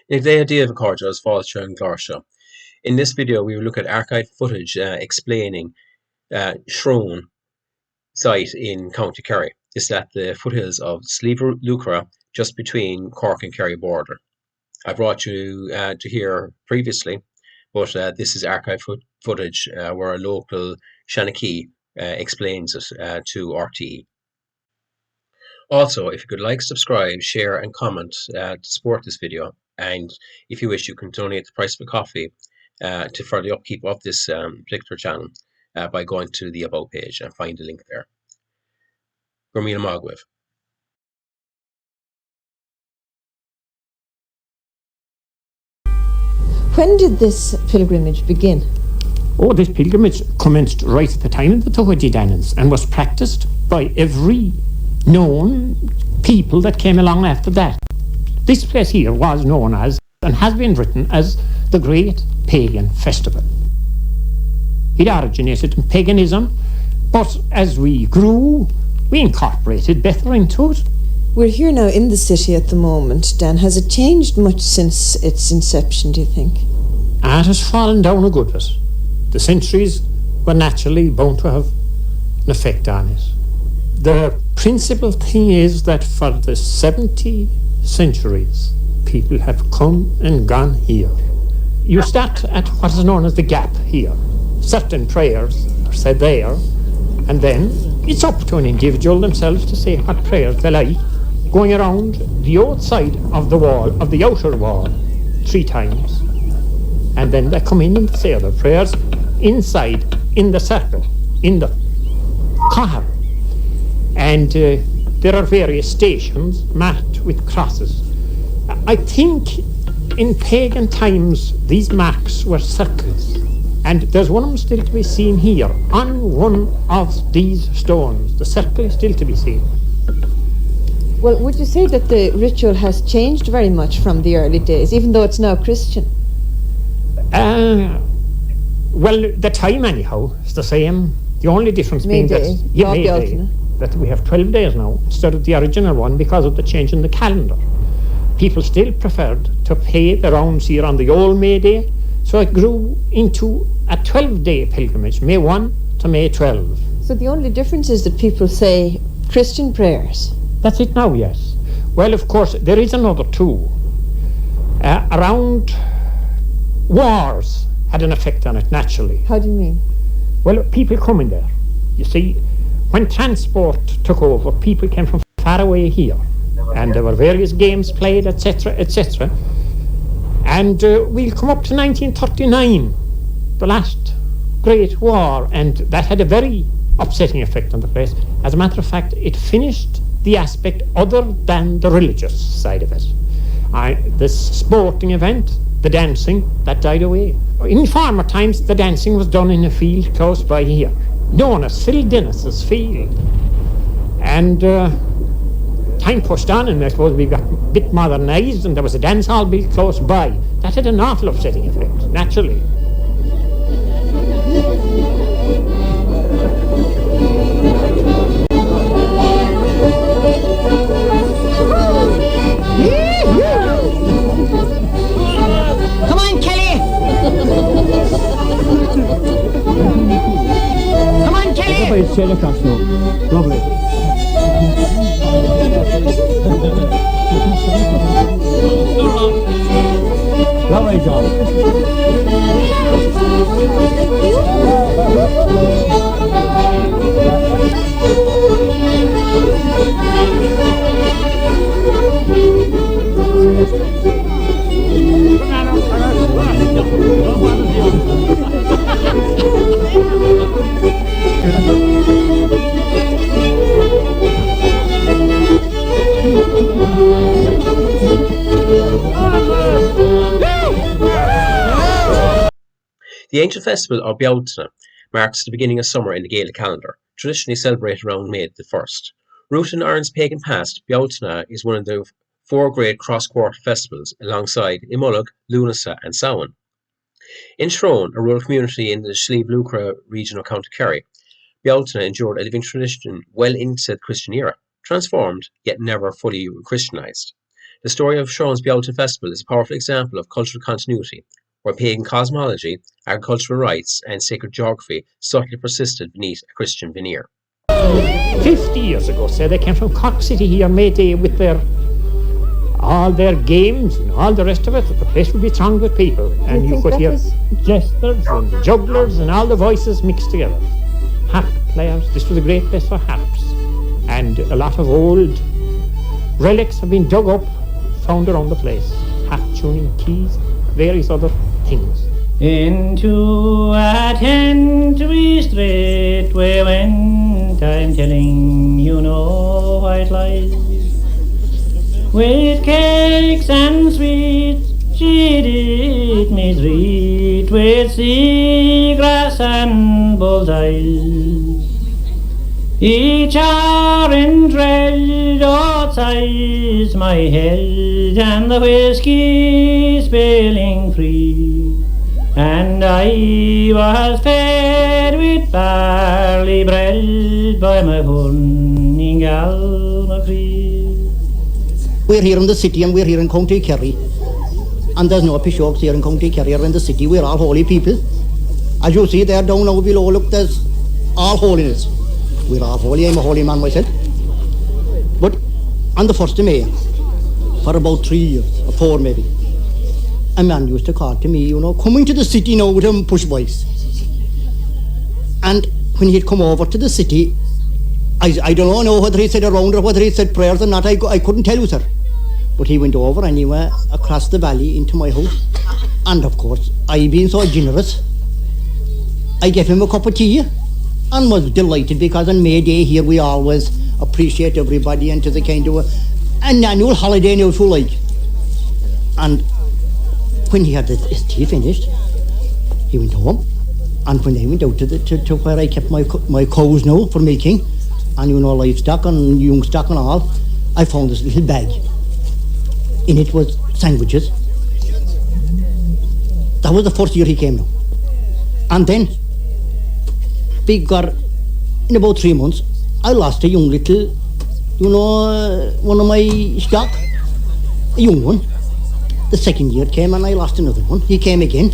Nig idea of Corjas Fáilte and Gláirse. In this video, we will look at archive footage explaining Shrone site in County Kerry. This is at the foothills of Slieve Lucra, just between Cork and Kerry border. I brought you to here previously, but this is archive footage where a local Shanachie explains it to RTE. Also, if you could like, subscribe, share and comment to support this video, and if you wish, you can donate the price of a coffee for the upkeep of this particular channel by going to the About page and find the link there. Gurmina Magwiv. When did this pilgrimage begin? Oh, this pilgrimage commenced right at the time of the Tuatha and was practiced by every known people that came along after that. This place here was known as, and has been written as, the Great Pagan Festival. It originated in paganism, but as we grew, we incorporated better into it. We're here now in the city at the moment, Dan. Has it changed much since its inception, do you think? It has fallen down a good bit. The centuries were naturally bound to have an effect on it. The principal thing is that for the 70 centuries, people have come and gone here. You start at what is known as the gap here. Certain prayers are said there, and then it's up to an individual themselves to say what prayers they like, going around the outside of the wall, of the outer wall, 3 times. And then they come in and say their prayers inside, in the circle, in the car. And there are various stations marked with crosses. I think in pagan times these marks were circles. And there's one of them still to be seen here, on one of these stones. The circle is still to be seen. Well, would you say that the ritual has changed very much from the early days, even though it's now Christian? Well, the time anyhow is the same. The only difference being that we have 12 days now instead of the original one because of the change in the calendar. People still preferred to pay the rounds here on the old May Day, so it grew into a 12-day pilgrimage, May 1 to May 12. So the only difference is that people say Christian prayers? That's it now, yes. Well, of course, there is another too. Around wars had an effect on it, naturally. How do you mean? Well, people come in there. You see, when transport took over, people came from far away here. And there were various games played, etc., etc. And we'll come up to 1939, the last great war, and that had a very upsetting effect on the place. As a matter of fact, it finished the aspect other than the religious side of it. This sporting event, the dancing, that died away. In former times, the dancing was done in a field close by here, known as Phil Dennis's field. And time pushed on, and I suppose we got a bit modernised, and there was a dance hall built close by. That had an awful upsetting effect, naturally. Come on, Kelly! Come on, Kelly! Everybody's sailing across now. Lovely. Lovely job. The ancient festival of Bealtaine marks the beginning of summer in the Gaelic calendar, traditionally celebrated around May the 1st. Rooted in Ireland's pagan past, Bealtaine is one of the 4 great cross-quarter festivals alongside Imullag, Lunasa and Samhain. In Shrone, a rural community in the Slieve Lucra region of County Kerry, Bealtaine endured a living tradition well into the Christian era, transformed yet never fully Christianized. The story of Shrone's Bealtaine festival is a powerful example of cultural continuity, where pagan cosmology, agricultural rites, and sacred geography subtly persisted beneath a Christian veneer. 50 years ago, say, they came from Cork City here, Mayday, with all their games and all the rest of it. The place would be thronged with people, and you could hear jesters and jugglers and all the voices mixed together. Harp players. This was a great place for harps, and a lot of old relics have been dug up, found around the place. Harp tuning, keys, various other things. Into a tent we straightway went, I'm telling you no white lies. With cakes and sweets she did me treat, with seagrass and bullseyes. Each orange red outside my head, and the whiskey spilling free. And I was fed with barley bread by my hunting Knocknagree. We're here in the city and we're here in County Kerry. And there's no pishogs here in County Kerry or in the city. We're all holy people. As you see there down now below, look, there's all holiness. We're all holy. I'm a holy man myself. But on the 1st of May, for about 3 years, or 4 maybe, a man used to call to me, you know, coming to the city now with a push voice. And when he'd come over to the city, I don't know whether he said a round or whether he said prayers or not, I couldn't tell you, sir. But he went over anyway, across the valley into my house. And of course, I being so generous, I gave him a cup of tea and was delighted, because on May Day here we always appreciate everybody, and to the kind of an annual holiday now, if you like. And when he had his tea finished, he went home. And when I went out to where I kept my cows now for milking, and you know, livestock and young stock and all, I found this little bag. In it was sandwiches. That was the first year he came now. And then, in about 3 months, I lost a young little, you know, one of my stock, a young one. The second year came and I lost another one. He came again,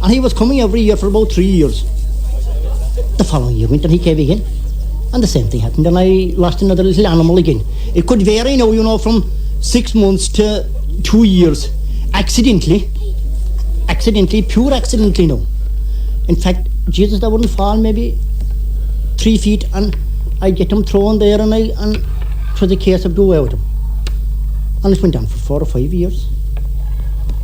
and he was coming every year for about 3 years. The following year went and he came again, and the same thing happened, and I lost another little animal again. It could vary now, you know, from 6 months to 2 years. Accidentally, pure accidentally now. In fact, Jesus, that wouldn't fall maybe 3 feet, and I'd get him thrown there, and it was a case of do away with him. And it went on for 4 or 5 years.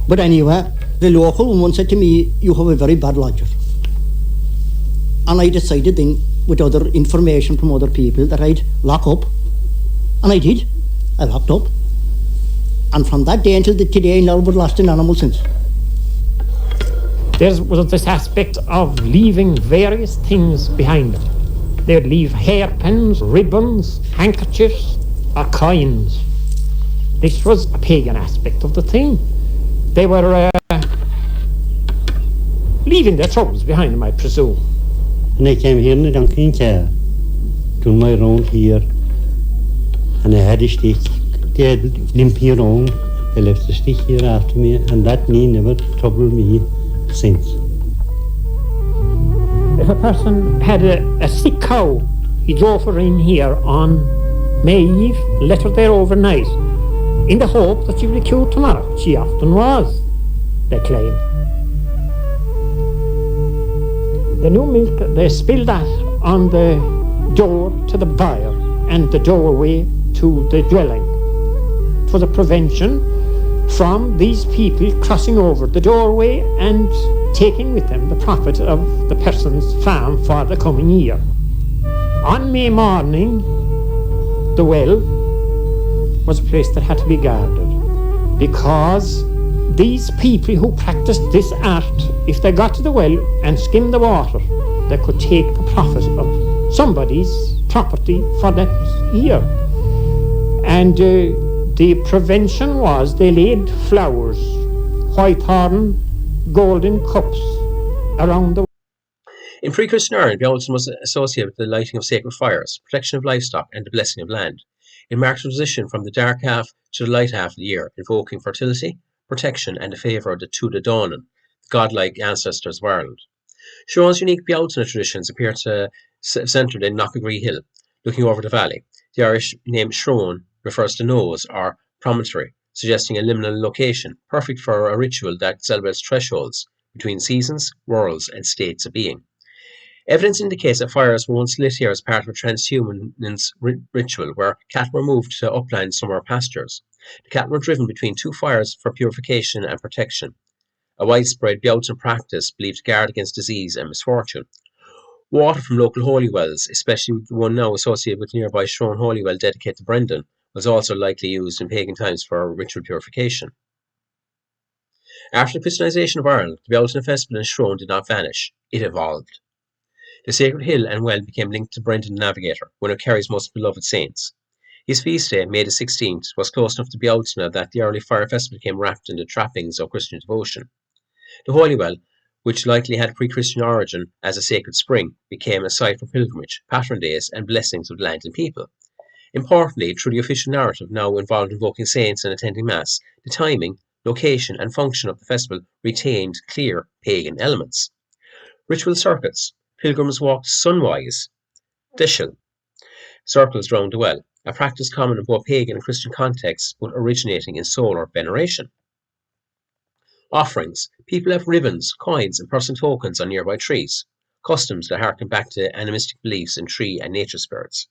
But anyway, the local woman said to me, you have a very bad lodger. And I decided then, with other information from other people, that I'd lock up. And I did. I locked up. And from that day until today, I never lost an animal since. There was this aspect of leaving various things behind them. They would leave hairpins, ribbons, handkerchiefs, or coins. This was a pagan aspect of the thing. They were leaving their troubles behind them, I presume. And I came here in a donkey chair, doing my round here, and I had a stick. They had limping around. They left the stick here after me, and that knee never troubled me since. If a person had a sick cow, he drove her in here on May Eve, let her there overnight, in the hope that she would be cured tomorrow. She often was, they claim. The new milk, they spilled that on the door to the byre and the doorway to the dwelling. It was a prevention from these people crossing over the doorway and taking with them the profit of the person's farm for the coming year. On May morning, the well was a place that had to be guarded, because these people who practiced this art, if they got to the well and skimmed the water, they could take the profit of somebody's property for that year. And the prevention was they laid flowers, whitethorn, golden cups around the. In pre-Christian Ireland, Bealtaine was associated with the lighting of sacred fires, protection of livestock, and the blessing of land. It marked a transition from the dark half to the light half of the year, invoking fertility, protection, and the favour of the Tuatha Danann, the godlike ancestors of Ireland. Shrone's unique Bealtaine traditions appear to centred in Knocknagree Hill, looking over the valley. The Irish name Shrone refers to nose or promontory, suggesting a liminal location, perfect for a ritual that celebrates thresholds between seasons, worlds, and states of being. Evidence indicates that fires were once lit here as part of a transhumanist ritual, where cattle were moved to upland summer pastures. The cattle were driven between two fires for purification and protection, a widespread Bealtaine practice believed to guard against disease and misfortune. Water from local holy wells, especially the one now associated with nearby Shrone holy well dedicated to Brendan, was also likely used in pagan times for ritual purification. After the Christianisation of Ireland, the Bealtaine festival in Shrone did not vanish, it evolved. The sacred hill and well became linked to Brendan the Navigator, one of Kerry's most beloved saints. His feast day, May the 16th, was close enough to Bealtaine that the early fire festival became wrapped in the trappings of Christian devotion. The holy well, which likely had pre-Christian origin as a sacred spring, became a site for pilgrimage, patron days, and blessings of the land and people. Importantly, through the official narrative now involved invoking saints and attending Mass, the timing, location, and function of the festival retained clear pagan elements. Ritual circuits. Pilgrims walked sunwise, dishel, circles round the well, a practice common in both pagan and Christian contexts, but originating in solar veneration. Offerings. People left ribbons, coins, and personal tokens on nearby trees, customs that harken back to animistic beliefs in tree and nature spirits.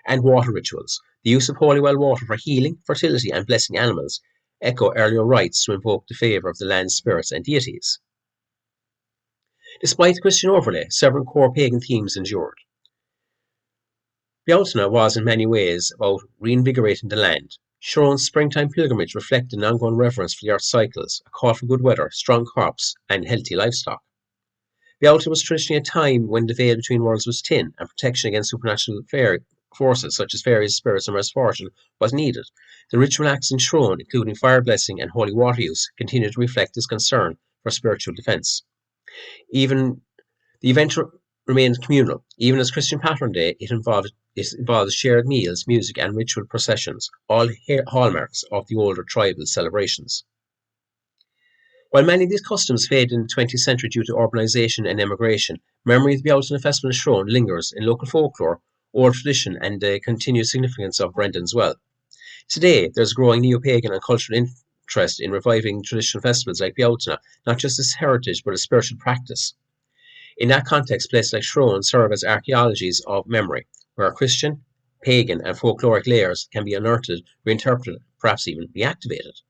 And water rituals. The use of holy well water for healing, fertility, and blessing animals echo earlier rites to invoke the favour of the land's spirits and deities. Despite the Christian overlay, several core pagan themes endured. Bealtaine was in many ways about reinvigorating the land. Shrone's springtime pilgrimage reflected an ongoing reverence for the earth's cycles, a call for good weather, strong crops, and healthy livestock. Bealtaine was traditionally a time when the veil between worlds was thin, and protection against supernatural forces such as fairies, spirits, and misfortune was needed. The ritual acts in Shrone, including fire blessing and holy water use, continued to reflect this concern for spiritual defence. Even the event remained communal. Even as Christian Patron Day, it involved shared meals, music, and ritual processions, all hallmarks of the older tribal celebrations. While many of these customs faded in the 20th century due to urbanisation and emigration, memory of the Bealtaine Festival of Shrone lingers in local folklore, oral tradition, and the continued significance of Brendan's well. Today, there's growing neo-pagan and cultural interest in reviving traditional festivals like Bealtaine, not just as heritage but as spiritual practice. In that context, places like Shrone serve as archaeologies of memory, where Christian, pagan, and folkloric layers can be unearthed, reinterpreted, perhaps even reactivated.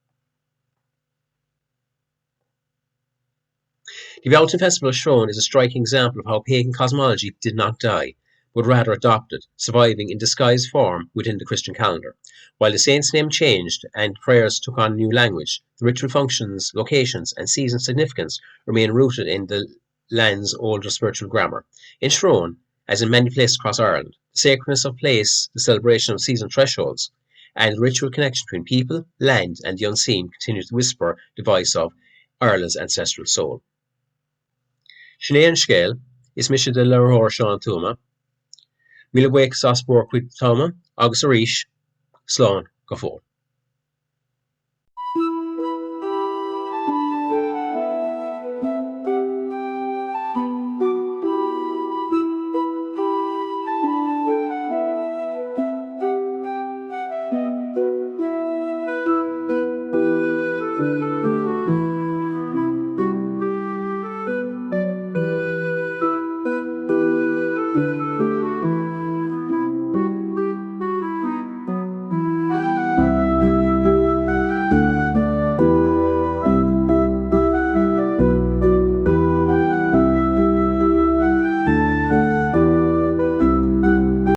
The Bealtaine Festival of Shrone is a striking example of how pagan cosmology did not die, but rather adopted, surviving in disguised form within the Christian calendar. While the saint's name changed and prayers took on a new language, the ritual functions, locations, and season significance remain rooted in the land's older spiritual grammar. In Shrone, as in many places across Ireland, the sacredness of place, the celebration of season thresholds, and the ritual connection between people, land, and the unseen continue to whisper the voice of Ireland's ancestral soul. Sinead and Scale is Misha de la Rohor Sean Tuma, Mila Wake Sosbor Quit Toma, August Arish, Sloan Gaffor.